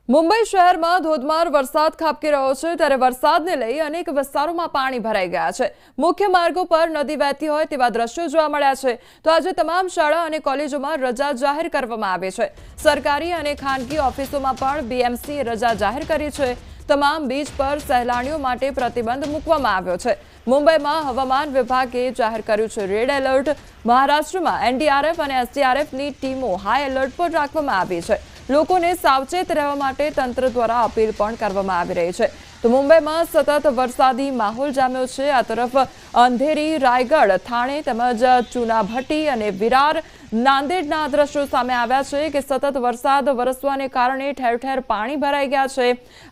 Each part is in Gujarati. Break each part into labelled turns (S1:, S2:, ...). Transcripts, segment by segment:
S1: મુંબઈ શહેરમાં ધોધમાર વરસાદ ખાબકી રહ્યો છે ત્યારે વરસાદને લઈ અનેક વિસ્તારોમાં પાણી ભરાઈ ગયા છે। મુખ્ય માર્ગો પર નદી વહેતી હોય તેવા દ્રશ્યો જોવા મળ્યા છે। તો આજે તમામ શાળા અને કોલેજોમાં રજા જાહેર કરવામાં આવી છે। સરકારી અને ખાનગી ઓફિસોમાં પણ બીએમસી રજા જાહેર કરી છે। તમામ બીચ પર સહેલાણીઓ માટે પ્રતિબંધ મૂકવામાં આવ્યો છે। મુંબઈમાં હવામાન વિભાગે જાહેર કર્યું છે રેડ એલર્ટ। મહારાષ્ટ્રમાં એનડીઆરએફ અને એસડીઆરએફની ટીમો હાઈ એલર્ટ પર રાખવામાં આવી છે। લોકોને સાવચેત રહેવા માટે તંત્ર દ્વારા અપીલ પણ કરવામાં આવી રહી છે। તો મુંબઈમાં સતત વરસાદી માહોલ જામ્યો છે। આ તરફ અંધેરી, રાયગઢ, થાણે તેમજ ચુનાભટ્ટી અને વિરાર, નાંદેડના દ્રશ્યો સામે આવ્યા છે કે સતત વરસાદ વરસવાને કારણે ઠેર ઠેર પાણી ભરાઈ ગયા છે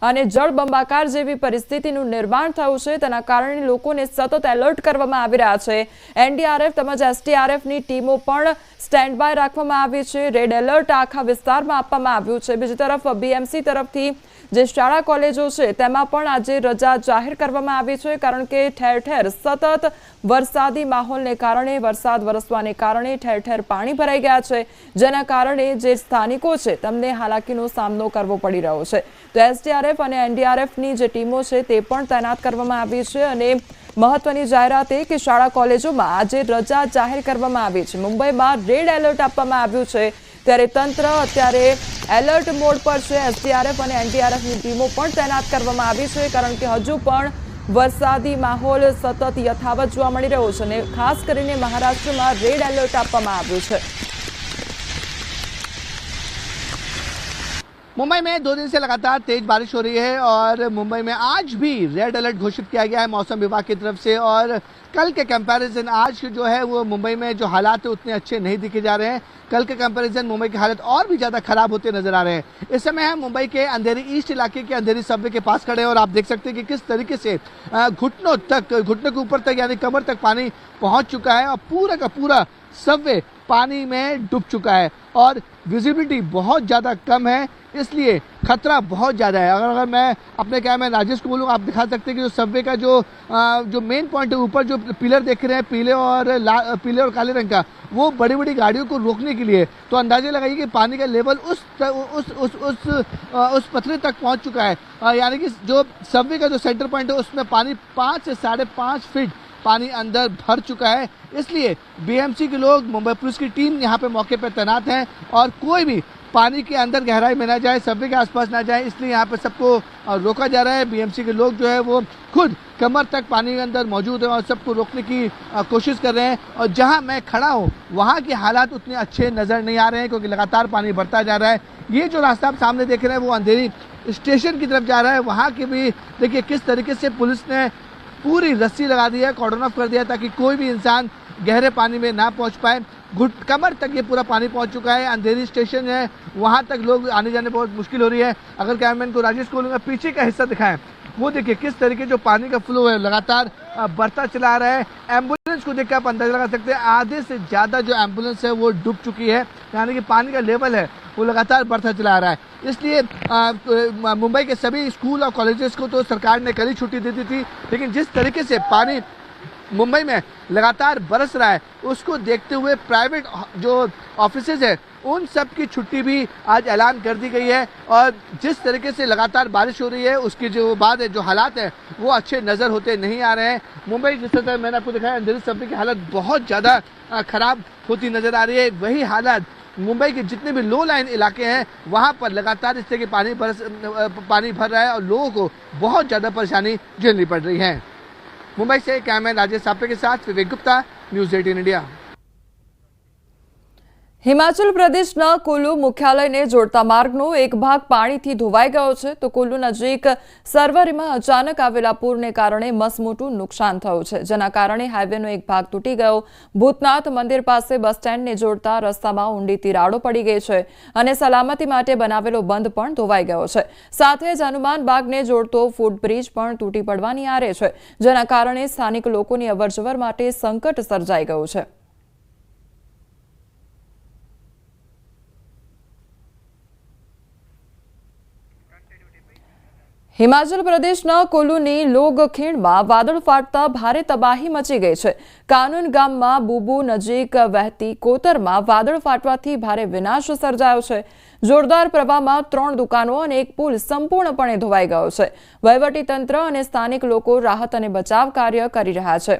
S1: અને જળબંબાકાર જેવી પરિસ્થિતિનું નિર્માણ થયું છે। તેના કારણે લોકોને સતત એલર્ટ કરવામાં આવી રહ્યા છે। એનડીઆરએફ તેમજ એસડીઆરએફની ટીમો પણ સ્ટેન્ડ બાય રાખવામાં આવી છે। રેડ એલર્ટ આખા વિસ્તારમાં આપવામાં આવ્યું છે। બીજી તરફ બીએમસી તરફથી જે શાળા કોલેજો છે તેમાં પણ આજે રજા જાહેર કરવામાં આવી છે કારણ કે ઠેર ઠેર સતત વરસાદી માહોલને કારણે વરસાદ વરસવાને કારણે ઠેર ઠેર પાણી ભરાઈ ગયા છે જેના કારણે જે સ્થાનિકો છે તેમને હાલાકીનો સામનો કરવો પડી રહ્યો છે। તો એસડીઆરએફ અને એનડીઆરએફની જે ટીમો છે તે પણ તૈનાત કરવામાં આવી છે અને મહત્વની જાહેરાત એ કે શાળા કોલેજોમાં આજે રજા જાહેર કરવામાં આવી છે। મુંબઈમાં રેડ એલર્ટ આપવામાં આવ્યું છે ત્યારે તંત્ર અત્યારે એલર્ટ મોડ પર છે। એસડીઆરએફ અને એનડીઆરએફની ટીમો પણ તૈનાત કરવામાં આવી છે કારણ કે હજુ પણ વરસાદી માહોલ સતત યથાવત જોવા મળી રહ્યો છે અને ખાસ કરીને મહારાષ્ટ્રમાં રેડ એલર્ટ આપવામાં આવ્યું છે।
S2: मुंबई में 2 दिन से लगातार तेज बारिश हो रही है और मुंबई में आज भी रेड अलर्ट घोषित किया गया है मौसम विभाग की तरफ से। और कल के कंपैरिजन आज जो है वो मुंबई में जो हालात है उतने अच्छे नहीं दिखे जा रहे हैं। कल के कंपैरिजन मुंबई की हालत और भी ज़्यादा खराब होते नजर आ रहे हैं। इस समय हम मुंबई के अंधेरी ईस्ट इलाके के अंधेरी सबवे के पास खड़े हैं और आप देख सकते हैं कि किस तरीके से घुटनों के ऊपर तक यानी कमर तक पानी पहुंच चुका है और पूरा का पूरा सबवे पानी में डूब चुका है और विजिबिलिटी बहुत ज़्यादा कम है, इसलिए खतरा बहुत ज़्यादा है। अगर मैं अपने कैमरा राजेश को बोलूँ, आप दिखा सकते हैं कि जो सबवे का जो मेन पॉइंट है ऊपर जो पिलर देख रहे हैं पीले और काले रंग का, वो बड़ी बड़ी गाड़ियों को रोकने के लिए, तो अंदाजे लगाइए कि पानी का लेवल उस पथरे तक पहुंच चुका है। यानी कि जो सबवे का जो सेंटर पॉइंट है उसमें पानी 5 से 5.5 फीट पानी अंदर भर चुका है। इसलिए बीएमसी के लोग, मुंबई पुलिस की टीम यहाँ पे मौके पर तैनात हैं और कोई भी पानी के अंदर गहराई में ना जाए, सबवे के आसपास ना जाए, इसलिए यहाँ पे सबको रोका जा रहा है। बीएमसी के लोग जो है वो खुद कमर तक पानी के अंदर मौजूद हैं और सबको रोकने की कोशिश कर रहे हैं। और जहाँ मैं खड़ा हूँ वहाँ के हालात उतने अच्छे नज़र नहीं आ रहे हैं क्योंकि लगातार पानी बढ़ता जा रहा है। ये जो रास्ता आप सामने देख रहे हैं वो अंधेरी स्टेशन की तरफ जा रहा है। वहाँ के भी देखिए किस तरीके से पुलिस ने पूरी रस्सी लगा दी है, कॉर्डन ऑफ कर दिया ताकि कोई भी इंसान गहरे पानी में ना पहुंच पाए। कमर तक ये पूरा पानी पहुंच चुका है। अंधेरी स्टेशन है, वहां तक लोग आने जाने बहुत मुश्किल हो रही है। अगर कैमरामैन को राजेश को बोलूँगा पीछे का हिस्सा दिखाएं, वो देखिए किस तरीके जो पानी का फ्लो है लगातार बढ़ता चला आ रहा है। एम्बुलेंस को देखकर आप अंदाजा लगा सकते हैं आधे से ज़्यादा जो एम्बुलेंस है वो डूब चुकी है, यानी कि पानी का लेवल है वो लगातार बढ़ता चला आ रहा है। इसलिए मुंबई के सभी स्कूल और कॉलेजेस को तो सरकार ने कल ही छुट्टी दे दी थी, लेकिन जिस तरीके से पानी मुंबई में लगातार बरस रहा है उसको देखते हुए प्राइवेट जो ऑफिसेज है उन सब की छुट्टी भी आज ऐलान कर दी गई है। और जिस तरीके से लगातार बारिश हो रही है उसकी जो बाद है, जो हालात है वो अच्छे नज़र होते नहीं आ रहे हैं। मुंबई जिस तरह मैंने आपको दिखाया अंधेरी सबवे की हालत बहुत ज़्यादा खराब होती नज़र आ रही है। वही हालात मुंबई के जितने भी लो लाइन इलाके हैं वहाँ पर लगातार इस तरह के पानी भर रहा है और लोगों को बहुत ज़्यादा परेशानी झेलनी पड़ रही है। मुंबई से कैमरामैन राजेश सापे के साथ विवेक गुप्ता, न्यूज़ 18 इंडिया।
S1: હિમાચલ પ્રદેશના કુલ્લુ મુખ્યાલયને જોડતા માર્ગનો એક ભાગ પાણીથી ધોવાઈ ગયો છે તો કુલ્લુ નજીક સરવરીમાં અચાનક આવેલા પૂરને કારણે મસમોટું નુકસાન થયું છે જેના કારણે હાઈવેનો એક ભાગ તૂટી ગયો। ભૂતનાથ મંદિર પાસે બસ સ્ટેન્ડને જોડતા રસ્તામાં ઊંડી તિરાડો પડી ગઈ છે અને સલામતી માટે બનાવેલો બંધ પણ ધોવાઈ ગયો છે। સાથે જ હનુમાન બાગને જોડતો ફૂટબ્રિજ પણ તૂટી પડવાની આરે છે જેના કારણે સ્થાનિક લોકોની અવરજવર માટે સંકટ સર્જાઈ ગયું છે। हिमाचल प्रदेशना कुल्लूनी लोगखीणमां वादळ फाटता भारे तबाही मची गई है। कानून गाममां बूबू नजीक वहती कोतरमां वादळ फाटवाथी भारे विनाश सर्जायो छे। જોરદાર પ્રવાહમાં 3 દુકાનો અને એક પુલ સંપૂર્ણપણે ધોવાઈ ગયો છે. વહીવટીતંત્ર અને સ્થાનિક લોકો રાહત અને બચાવ કાર્ય કરી રહ્યા છે.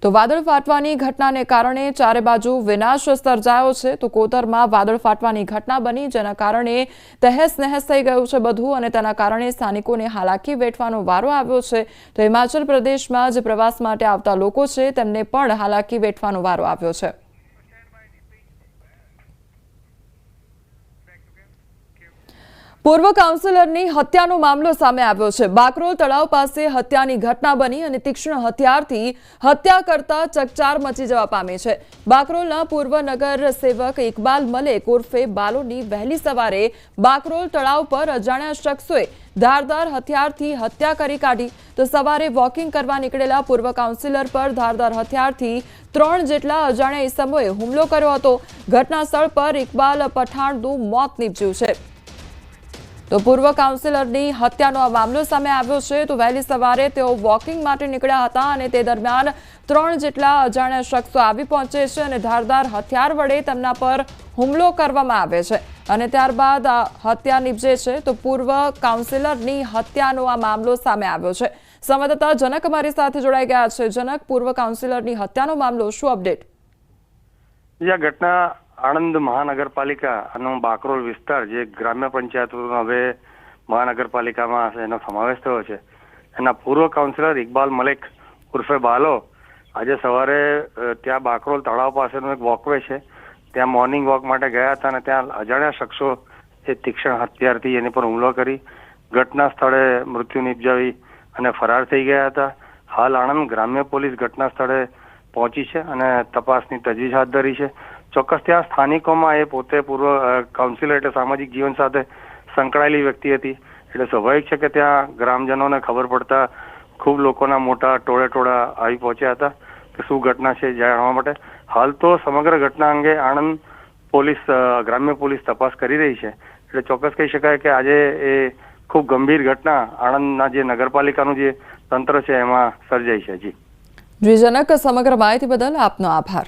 S1: તો વાદળ ફાટવાની ઘટનાને કારણે ચારે બાજુ વિનાશ સર્જાયો છે. તો કોતરમાં વાદળ ફાટવાની ઘટના બની, જેના કારણે તહેસ નહેસ થઈ ગયું છે બધું, અને તેના કારણે સ્થાનિકોને હાલાકી વેઠવાનો વારો આવ્યો છે. તો હિમાચલ પ્રદેશમાં જે પ્રવાસ માટે આવતા લોકો છે તેમને પણ હાલાકી વેઠવાનો વારો આવ્યો છે. પૂર્વ કાઉન્સિલરની હત્યાનો મામલો સામે આવ્યો છે. બાકરોલ તળાવ પાસે હત્યાની ઘટના બની અને તીક્ષ્ણ હથિયારથી હત્યા કરતા ચકચાર મચી જવા પામી છે. બાકરોલના પૂર્વ નગર સેવક ઇકબાલ મલેક ઉર્ફે બાલોની વહેલી સવારે બાકરોલ તળાવ પર અજાણ્યા શખ્સોએ ધારદાર હથિયારથી હત્યા કરી કાઢી. તો સવારે વોકિંગ કરવા નીકળેલા પૂર્વ કાઉન્સિલર પર ધારદાર હથિયારથી 3 જેટલા અજાણ્યા ઇસમોએ હુમલો કર્યો હતો. ઘટના સ્થળ પર ઇકબાલ પઠાણનું મોત નીપજ્યું છે. તો પૂર્વ કાઉન્સિલરની હત્યાનો આ મામલો સામે આવ્યો છે. તો વહેલી સવારે તેઓ વોકિંગ માટે નીકળ્યા હતા અને તે દરમિયાન 3 જેટલા અજાણ્યા શખ્સો આવી પહોંચે છે અને ધારદાર હથિયાર વડે તેમના પર હુમલો કરવામાં આવે છે અને ત્યારબાદ હત્યા નીપજે છે. તો પૂર્વ કાઉન્સિલરની હત્યાનો આ મામલો સામે આવ્યો છે. સંવાદદાતા જનક અમારી સાથે જોડાઈ ગયા છે. જનક, પૂર્વ કાઉન્સિલરની હત્યાનો મામલો, શું અપડેટ?
S3: આ ઘટના આણંદ મહાનગરપાલિકાનો બાકરોલ વિસ્તાર, જે ગ્રામ્ય પંચાયતનો હવે મહાનગરપાલિકામાં એનો સમાવેશ થયો છે, એના પૂર્વ કાઉન્સિલર ઇકબાલ મલેક ઉર્ફે બાલો આજે સવારે ત્યાં બાકરોલ તળાવ પાસેનો એક વોકવે છે, ત્યાં મોર્નિંગ વોક માટે ગયા હતા અને ત્યાં અજાણ્યા શખ્સો એ તીક્ષ્ણ હથિયારથી એની પર હુમલો કરી ઘટના સ્થળે મૃત્યુ નિપજાવી અને ફરાર થઈ ગયા હતા. હાલ આણંદ ગ્રામ્ય પોલીસ ઘટના સ્થળે પહોંચી છે અને તપાસની તજવીજ હાથ ધરી છે. ચોક્કસ ત્યાં સ્થાનિકોમાં એ પોતે પૂર્વ કાઉન્સિલર એટલે સામાજિક જીવન સાથે સંકળાયેલી વ્યક્તિ હતી, એટલે સ્વાભાવિક છે કે ત્યાં ગ્રામજનોને ખબર પડતા ખૂબ લોકોના મોટા ટોળા આવી પહોંચ્યા હતા કે શું ઘટના છે જાણવા માટે. હાલ તો સમગ્ર ઘટના અંગે આણંદ પોલીસ, ગ્રામ્ય પોલીસ તપાસ કરી રહી છે. એટલે ચોક્કસ કહી શકાય કે આજે એ ખૂબ ગંભીર ઘટના આણંદના જે નગરપાલિકાનું જે તંત્ર છે એમાં સર્જાઈ છે.
S1: જી જનક, સમગ્ર માહિતી બદલ આપનો આભાર.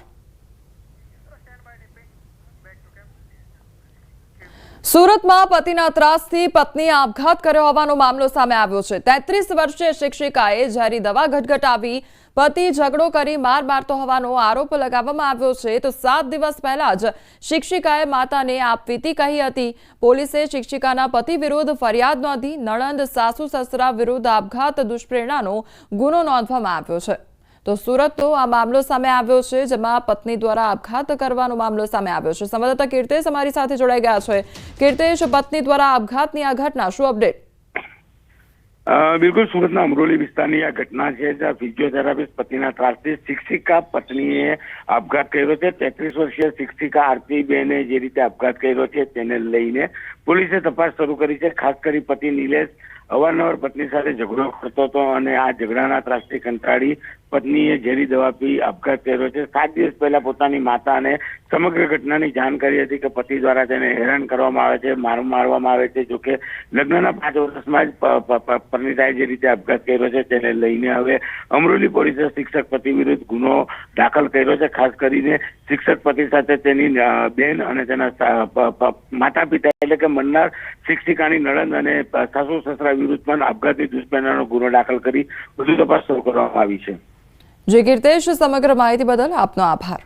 S1: સુરતમાં પતિના ત્રાસથી પત્નીએ આપઘાત કર્યો હોવાનો મામલો સામે આવ્યો છે. 33 વર્ષીય શિક્ષિકાએ ઝેરી દવા ઘટઘટાવી પતિ ઝઘડો કરી માર મારતો હોવાનો આરોપ લગાવવામાં આવ્યો છે. તો 7 દિવસ પહેલા જ શિક્ષિકાએ માતાને આપવીતી કહી હતી. પોલીસે શિક્ષિકાના પતિ વિરુદ્ધ ફરિયાદ નોંધી નણંદ, સાસુ સસરા વિરુદ્ધ આપઘાત દુષ્પ્રેરણાનો ગુનો નોંધવામાં આવ્યો છે. તો સુરતનો આ મામલો સામે આવ્યો છે, જેમાં પત્ની દ્વારા આપઘાત કરવાનો મામલો સામે આવ્યો છે. સંવાદદાતા કીર્તેશ અમારી સાથે જોડાઈ ગયા છે. કીર્તેશ, પત્ની દ્વારા આપઘાતની આ ઘટના, શું અપડેટ?
S4: બિલકુલ, સુરતના અમરોલી વિસ્તારની આ ઘટના છે, જ્યાં ફિઝિયોથેરાપિસ્ટ પતિના ત્રાસથી શિક્ષિકા પત્નીએ આપઘાત કર્યો છે. 33 વર્ષીય શિક્ષિકા આરતીબેને જે રીતે આપઘાત કર્યો છે તેને લઈને પોલીસે તપાસ શરૂ કરી છે. ખાસ કરી પતિ નિલેશ અવારનવાર પત્ની સાથે ઝઘડો કરતો હતો અને આ ઝઘડાના ત્રાસથી કંટાળી પત્નીએ ઝેરી દવા પી આપઘાત કર્યો છે. 7 દિવસ પહેલા પોતાની માતાને સમગ્ર ઘટનાની જાણ કરી હતી કે પતિ દ્વારા તેને હેરાન કરવામાં આવે છે, મારવામાં આવે છે. જોકે લગ્નના 5 વર્ષમાં જ પરિણીતાએ જે રીતે આપઘાત કર્યો છે તેને લઈને હવે અમરોલી પોલીસે શિક્ષક પતિ વિરુદ્ધ ગુનો દાખલ કર્યો છે. ખાસ કરીને શિક્ષક પતિ સાથે તેની બેન અને તેના માતા પિતા એટલે કે મનનાર શિક્ષિકાની નણંદ અને સાસુ સસરા વિરુદ્ધ પણ આપઘાતી દુષ્પ્રેરણાનો ગુનો દાખલ કરી વધુ તપાસ શરૂ કરવામાં આવી છે.
S1: જે કીર્તેશ, સમગ્ર માહિતી બદલ આપનો આભાર.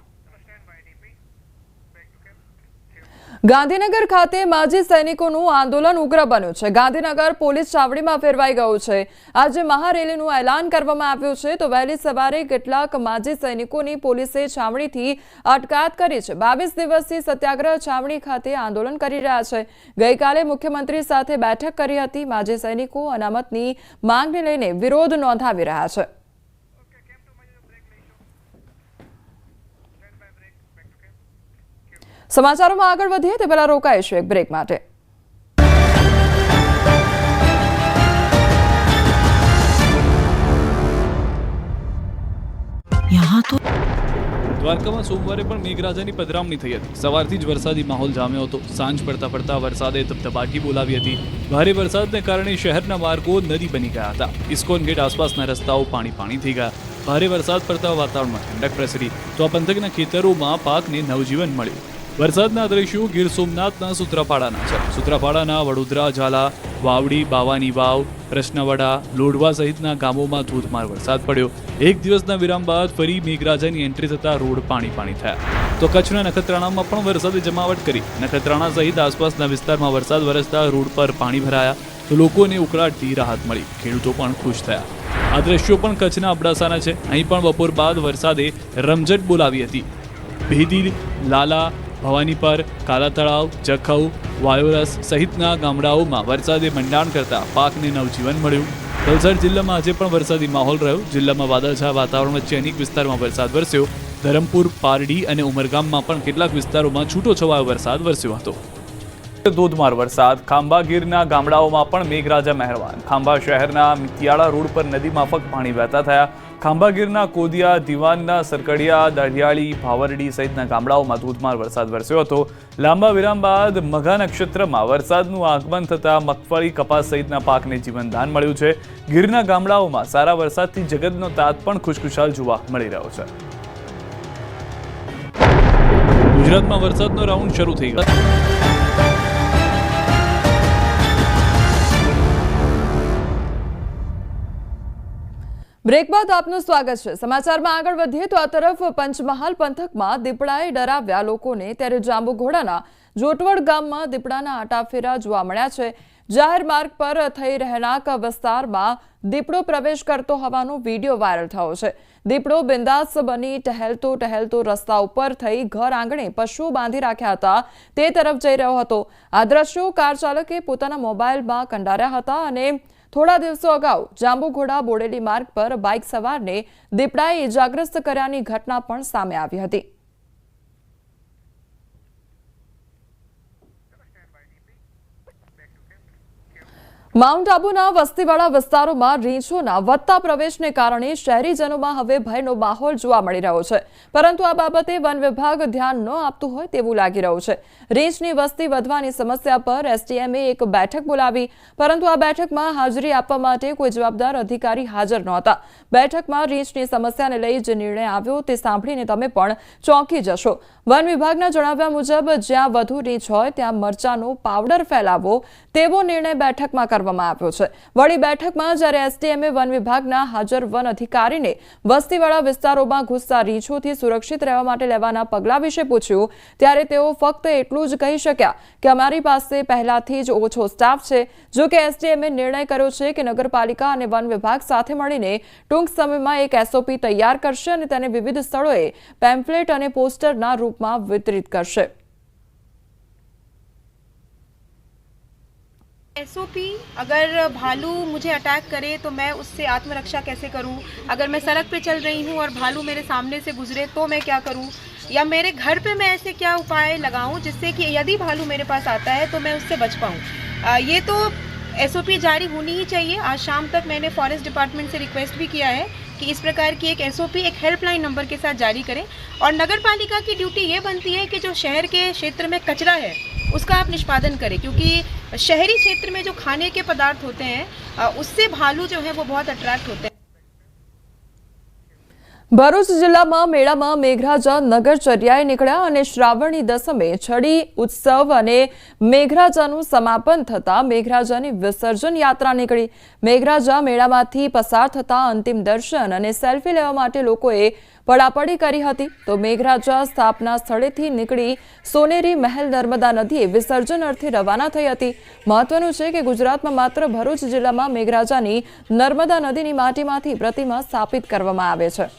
S1: ગાંધીનગર ખાતે માજી સૈનિકોનું આંદોલન ઉગ્ર બન્યું છે. ગાંધીનગર પોલીસ છાવણીમાં ફેરવાઈ ગયું છે. આજે મહારેલીનું એલાન કરવામાં આવ્યું છે. તો વહેલી સવારે કેટલાક માજી સૈનિકોની પોલીસે છાવણીથી અટકાયત કરી છે. 22 દિવસથી સત્યાગ્રહ છાવણી ખાતે આંદોલન કરી રહ્યા છે. ગઈકાલે મુખ્યમંત્રી સાથે બેઠક કરી હતી. માજી સૈનિકો અનામતની માંગને લઈને વિરોધ નોંધાવી રહ્યા છે. સમાચારોમાં આગળ વધીએ તે પહેલા રોકાઈશું એક બ્રેક માટે.
S5: દ્વારકામાં સોમવારે પણ મેઘરાજાની પધરામણી થઈ હતી. સવારથી જ વરસાદી માહોલ જામ્યો હતો. સાંજ પડતા વરસાદે ધબધબાટી બોલાવી હતી. ભારે વરસાદને કારણે શહેરના માર્ગો નદી બની ગયા હતા. ઇસ્કોન ગેટ આસપાસના રસ્તાઓ પાણી થઈ ગયા. ભારે વરસાદ પડતા વાતાવરણમાં ઠંડક પ્રસરી તો આ પંથકના ખેતરોમાં પાકને નવજીવન મળ્યું. વરસાદના દ્રશ્યો ગીર સોમનાથના સૂત્રાપાડાના છે. સૂત્રાપાડાના વડોદરા, ઝાલા, વાવડી, બાવાની વાવ, પ્રશ્નવડા, લોઢવા સહિતના ગામોમાં ધોધમાર વરસાદ પડ્યો. એક દિવસના વિરામ બાદ ફરી મેઘરાજાની એન્ટ્રી થતા રોડ પાણી થયા. તો કચ્છના નખત્રાણામાં પણ વરસાદે જમાવટ કરી. નખત્રાણા સહિત આસપાસના વિસ્તારમાં વરસાદ વરસતા રોડ પર પાણી ભરાયા તો લોકોને ઉકળાટથી રાહત મળી. ખેડૂતો પણ ખુશ થયા. આ દ્રશ્યો પણ કચ્છના અબડાસાના છે. અહીં પણ બપોર બાદ વરસાદે રમઝટ બોલાવી હતી. ભેદી, લાલા, ભવાનીપર, કાલા તળાવ, જખૌ, વાયોરસ સહિતના ગામડાઓમાં વરસાદે મંડાણ કરતા પાકને નવજીવન મળ્યું. વલસાડ જિલ્લામાં આજે પણ વરસાદી માહોલ રહ્યો. જિલ્લામાં વાદળછાયા વાતાવરણ વચ્ચે અનેક વિસ્તારમાં વરસાદ વરસ્યો. ધરમપુર, પારડી અને ઉમરગામમાં પણ કેટલાક વિસ્તારોમાં છૂટોછવાયો વરસાદ વરસ્યો હતો. ધોધમાર વરસાદ. ખાંભા ગીરના ગામડાઓમાં પણ મેઘરાજા મહેરબાન. ખાંભા શહેરના મિતિયાળા રોડ પર નદી માફક પાણી વહેતા થયા. ખાંભા ગીરના કોદિયા, દીવાનના સરકડિયા, દઢિયાળી, ભાવરડી સહિતના ગામડાઓમાં ધોધમાર વરસાદ વરસ્યો હતો. લાંબા વિરામ બાદ મઘા નક્ષત્રમાં વરસાદનું આગમન થતાં મગફળી, કપાસ સહિતના પાકને જીવનદાન મળ્યું છે. ગીરના ગામડાઓમાં સારા વરસાદથી જગતનો તાત પણ ખુશખુશાલ જોવા મળી રહ્યો છે. ગુજરાતમાં વરસાદનો રાઉન્ડ શરૂ થઈ ગયો.
S1: બ્રેક બાદ આપનું સ્વાગત છે. સમાચારમાં આગળ વધીએ તો આ તરફ પંચમહાલ પંથકમાં દીપડાએ ડરાવ્યા લોકોને, ત્યારે જાંબુઘોડાના જોટવડ ગામમાં દીપડાના આટાફેરા જોવા મળ્યા છે. જાહેર માર્ગ પર થઈ રહેણાંક વિસ્તારમાં દીપડો પ્રવેશ કરતો હોવાનો વિડીયો વાયરલ થયો છે. દીપડો બિંદાસ બની ટહેલતો રસ્તા ઉપર થઈ ઘર આંગણે પશુઓ બાંધી રાખ્યા હતા તે તરફ જઈ રહ્યો હતો. આ દ્રશ્યો કાર ચાલકે પોતાના મોબાઈલમાં કંડાર્યા હતા અને થોડા દિવસો અગાઉ જાંબુઘોડા બોડેલી માર્ગ પર બાઇક સવારને દીપડાએ ઇજાગ્રસ્ત કર્યાની ઘટના પણ સામે આવી હતી. માઉન્ટ આબુના વસ્તીવાળા વિસ્તારોમાં રીંછોના વધતા પ્રવેશને કારણે શહેરીજનોમાં હવે ભયનો માહોલ જોવા મળી રહ્યો છે. પરંતુ આ બાબતે વન વિભાગ ધ્યાન ન આપતું હોય તેવું લાગી રહ્યું છે. રીંછની વસ્તી વધવાની સમસ્યા પર એસટીએમએ એક બેઠક બોલાવી, પરંતુ આ બેઠકમાં હાજરી આપવા માટે કોઈ જવાબદાર અધિકારી હાજર નહોતા. બેઠકમાં રીંછની સમસ્યાને લઈ જે નિર્ણય આવ્યો તે સાંભળીને તમે પણ ચોંકી જશો. વન વિભાગના જણાવ્યા મુજબ જ્યાં વધુ રીંછ હોય ત્યાં મરચાનો પાવડર ફેલાવવો તેવો નિર્ણય બેઠકમાં કરવામાં આવ્યો છે. વળી બેઠકમાં જ્યારે એસટીએમએ વન વિભાગના હાજર વન અધિકારીને વસ્તીવાળા વિસ્તારોમાં ઘૂસતા રીંછોથી સુરક્ષિત રહેવા માટે લેવાના પગલાં વિશે પૂછ્યું, ત્યારે તેઓ ફક્ત એટલું જ કહી શક્યા કે અમારી પાસે પહેલાથી જ ઓછો સ્ટાફ છે. જો કે એસટીએમએ નિર્ણય કર્યો છે કે નગરપાલિકા અને વન વિભાગ સાથે મળીને ટૂંક સમયમાં એક એસઓપી તૈયાર કરશે અને તેને વિવિધ સ્થળોએ પેમ્ફલેટ અને પોસ્ટરના રૂપમાં વિતરિત કરશે.
S6: एसओपी, अगर भालू मुझे अटैक करे तो मैं उससे आत्मरक्षा कैसे करूं? अगर मैं सड़क पे चल रही हूं और भालू मेरे सामने से गुजरे तो मैं क्या करूं? या मेरे घर पे मैं ऐसे क्या उपाय लगाऊं जिससे कि यदि भालू मेरे पास आता है तो मैं उससे बच पाऊं? ये तो एसओपी जारी होनी ही चाहिए. आज शाम तक मैंने फॉरेस्ट डिपार्टमेंट से रिक्वेस्ट भी किया है कि इस प्रकार की एक एसओपी एक हेल्पलाइन नंबर के साथ जारी करें. और नगर पालिका की ड्यूटी ये बनती है कि जो शहर के क्षेत्र में कचरा है उसका आप निष्पादन करें, क्योंकि शहरी क्षेत्र में जो खाने के पदार्थ होते हैं उससे भालू जो है वो बहुत अट्रैक्ट होते हैं.
S1: ભરૂચ જિલ્લામાં મેળામાં મેઘરાજા નગરચર્યાએ નીકળ્યા અને શ્રાવણી દસમે છડી ઉત્સવ અને મેઘરાજાનું સમાપન થતાં મેઘરાજાની વિસર્જન યાત્રા નીકળી. મેઘરાજા મેળામાંથી પસાર થતા અંતિમ દર્શન અને સેલ્ફી લેવા માટે લોકોએ પડાપડી કરી હતી. તો મેઘરાજા સ્થાપના સ્થળેથી નીકળી સોનેરી મહેલ નર્મદા નદીએ વિસર્જન અર્થે રવાના થઈ હતી. મહત્વનું છે કે ગુજરાતમાં માત્ર ભરૂચ જિલ્લામાં મેઘરાજાની નર્મદા નદીની માટીમાંથી પ્રતિમા સ્થાપિત કરવામાં આવે છે.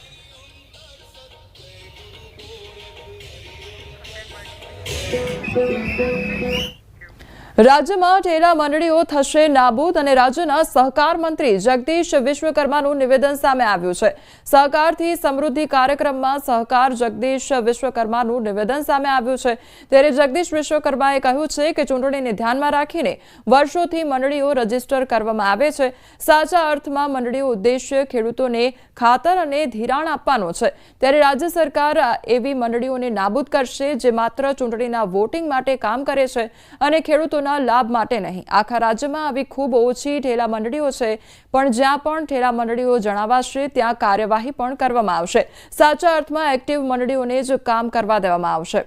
S1: રાજ્યમાં ઠેલા મંડળીઓ થશે નાબૂદ અને રાજ્યના સહકાર મંત્રી જગદીશ વિશ્વકર્માનું નિવેદન સામે આવ્યું છે. સહકારથી સમૃદ્ધિ કાર્યક્રમમાં સહકાર જગદીશ વિશ્વકર્માનું નિવેદન સામે આવ્યું છે. ત્યારે જગદીશ વિશ્વકર્માએ કહ્યું છે કે ચૂંટણીને ધ્યાનમાં રાખીને વર્ષોથી મંડળીઓ રજીસ્ટર કરવામાં આવે છે. સાચા અર્થમાં મંડળીઓ ઉદ્દેશ્ય ખેડૂતોને ખાતર અને ધિરાણ આપવાનો છે. ત્યારે રાજ્ય સરકાર એવી મંડળીઓને નાબૂદ કરશે જે માત્ર ચૂંટણીના વોટિંગ માટે કામ કરે છે અને ખેડૂતો ખેડૂતોના લાભ માટે નહીં, આખા રાજ્યમાં આવી ખૂબ ઓછી ઠેલા મંડળીઓ છે, પણ જ્યાં પણ ઠેલા મંડળીઓ જણાવાશે ત્યાં કાર્યવાહી પણ કરવામાં આવશે. સાચા અર્થમાં એક્ટિવ મંડળીઓને જ કામ કરવા દેવામાં આવશે.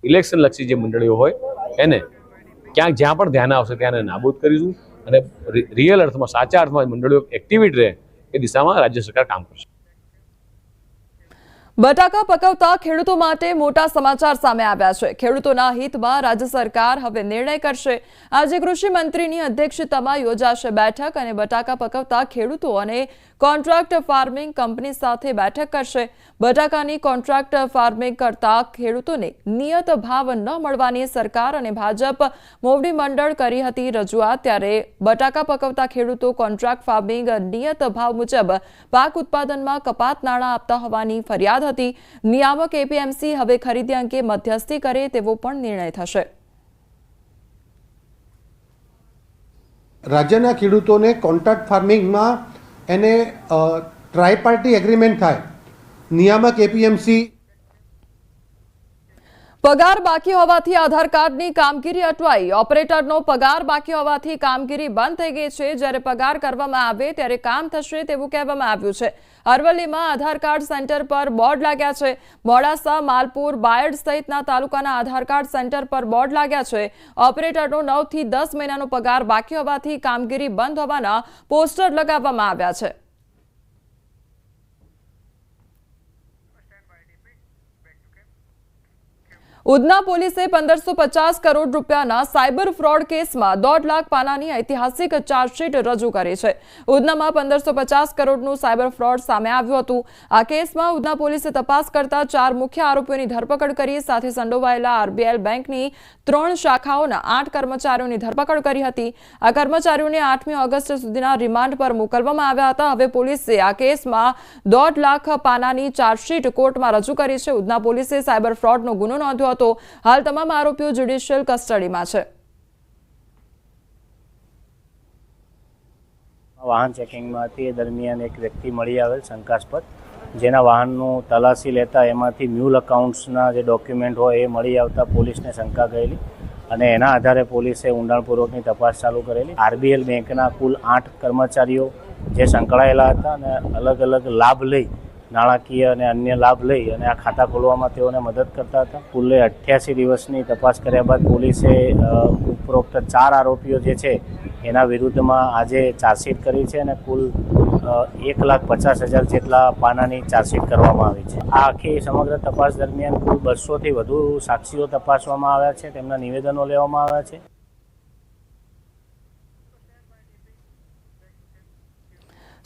S7: ઇલેક્શન લક્ષી જે મંડળીઓ હોય એને ક્યાંક જ્યાં પણ ધ્યાન આવશે ત્યાં નાબૂદ કરીશું અને રિયલ અર્થમાં સાચા અર્થમાં મંડળીઓ એક્ટિવિટી રહે એ દિશામાં રાજ્ય સરકાર કામ કરશે.
S1: બટાકા પકવતા ખેડૂતો માટે મોટા સમાચાર સામે આવ્યા છે. ખેડૂતોના હિતમાં રાજ્ય સરકાર હવે નિર્ણય કરશે. આજે કૃષિ મંત્રીની અધ્યક્ષતામાં યોજાશે બેઠક અને બટાકા પકવતા ખેડૂતો અને કોન્ટ્રાક્ટ ફાર્મિંગ કંપની સાથે બેઠક કરશે. બટાકાની કોન્ટ્રાક્ટ ફાર્મિંગ કરતા ખેડૂતોને નિયત ભાવ ન મળવાની સરકાર અને ભાજપ મોવડી મંડળ કરી હતી રજૂઆત. ત્યારે બટાકા પકવતા ખેડૂતો કોન્ટ્રાક્ટ ફાર્મિંગ નિયત ભાવ મુજબ પાક ઉત્પાદનમાં કપાત નાણાં આપતા હોવાની ફરિયાદ હતી. નિયામક એપીએમસી હવે ખરીદી અંગે મધ્યસ્થી કરે તેવો પણ નિર્ણય થશે.
S8: રાજ્યના ખેડૂતોને કોન્ટ્રાક્ટ ફાર્મિંગમાં એને ટ્રાયપાર્ટી એગ્રીમેન્ટ થાય. નિયામક એપીએમસી
S1: પગાર બાકી હોવાથી આધાર કાર્ડની કામગીરી અટવાઈ. ઓપરેટરનો પગાર બાકી હોવાથી કામગીરી બંધ થઈ ગઈ છે. જ્યારે પગાર કરવામાં આવે ત્યારે કામ થશે તેવું કહેવામાં આવ્યું છે. અરવલ્લીમાં આધાર કાર્ડ સેન્ટર પર બોર્ડ લાગ્યા છે. મોડાસા, માલપુર, બાયડ સહિતના તાલુકાના આધાર કાર્ડ સેન્ટર પર બોર્ડ લાગ્યા છે. ઓપરેટરનો 9 થી 10 મહિનાનો પગાર બાકી હોવાથી કામગીરી બંધ હોવાના પોસ્ટર લગાવવામાં આવ્યા છે. ઉધના પોલીસે 1550 કરોડ રૂપિયાના સાયબર ફ્રોડ કેસમાં 1.5 લાખ પાનાની ઐતિહાસિક ચાર્જશીટ રજૂ કરી છે. ઉધનામાં 1550 કરોડનું સાયબર ફ્રોડ સામે આવ્યું હતું. આ કેસમાં ઉધના પોલીસે તપાસ કરતા 4 મુખ્ય આરોપીઓની ધરપકડ કરી. સાથે સંડોવાયેલા આરબીએલ બેંકની 3 શાખાઓના 8 કર્મચારીઓની ધરપકડ કરી હતી. આ કર્મચારીઓને 8મી ઓગસ્ટ સુધીના રિમાન્ડ પર મોકલવામાં આવ્યા હતા. હવે પોલીસે આ કેસમાં 1.5 લાખ પાનાની ચાર્જશીટ કોર્ટમાં રજૂ કરી છે. ઉધના પોલીસે સાયબર ફ્રોડનો ગુનો નોંધ્યો. હાલ તમામ આરોપીઓ જ્યુડિશિયલ કસ્ટડીમાં છે.
S9: વાહન ચેકિંગમાં હતી એ દરમિયાન એક વ્યક્તિ મળી આવેલ શંકાસ્પદ, જેના વાહનનું તલાશી લેતા એમાંથી મ્યુલ અકાઉન્ટ્સના જે ડોક્યુમેન્ટ હોય એ મળી આવતા પોલીસને શંકા ગયેલી અને એના આધારે પોલીસે ઊંડાણપૂર્વકની તપાસ ચાલુ કરેલી. આરબીએલ બેંકના કુલ 8 કર્મચારીઓ જે સંકળાયેલા હતા અને અલગ અલગ લાભ લઈ, નાણાકીય અને અન્ય લાભ લઈ અને આ ખાતા ખોલવામાં તેઓને મદદ કરતા હતા. કુલ 88 દિવસની તપાસ કર્યા બાદ પોલીસે ઉપરોક્ત 4 આરોપીઓ જે છે એના વિરુદ્ધમાં આજે ચાર્જશીટ કરી છે અને કુલ 1,50,000 જેટલા પાનાની ચાર્જશીટ કરવામાં આવી છે. આ આખી સમગ્ર તપાસ દરમિયાન કુલ 200થી વધુ સાક્ષીઓ તપાસવામાં આવ્યા છે, તેમના નિવેદનો લેવામાં આવ્યા છે.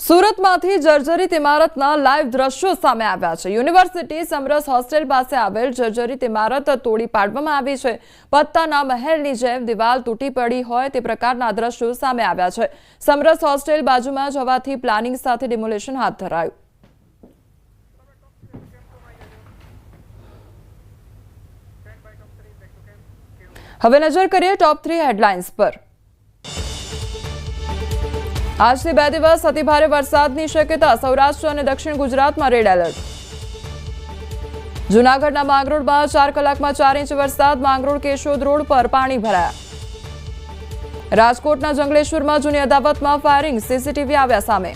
S1: સુરતમાંથી જર્જરિત ઇમારતના લાઈવ દ્રશ્યો સામે આવ્યા છે. યુનિવર્સિટી સમરસ હોસ્ટેલ પાસે આવેલ જર્જરિત ઇમારત તોડી પાડવામાં આવી છે. પત્તાના મહેલની જેમ દિવાલ તૂટી પડી હોય તે પ્રકારના દ્રશ્યો સામે આવ્યા છે. સમરસ હોસ્ટેલ બાજુમાં જ હોવાથી પ્લાનિંગ સાથે ડિમોલેશન હાથ ધરાયું. હવે નજર કરીએ ટોપ 3 હેડલાઇન્સ પર. આજથી 2 દિવસ અતિભારે વરસાદની શક્યતા. સૌરાષ્ટ્ર અને દક્ષિણ ગુજરાતમાં રેડ એલર્ટ. જૂનાગઢના માંગરોળમાં 4 કલાકમાં 4 ઇંચ વરસાદ. માંગરોળ કેશોદ રોડ પર પાણી ભરાયા. રાજકોટના જંગલેશ્વરમાં જૂની અદાવતમાં ફાયરિંગ. સીસીટીવી આવ્યા સામે.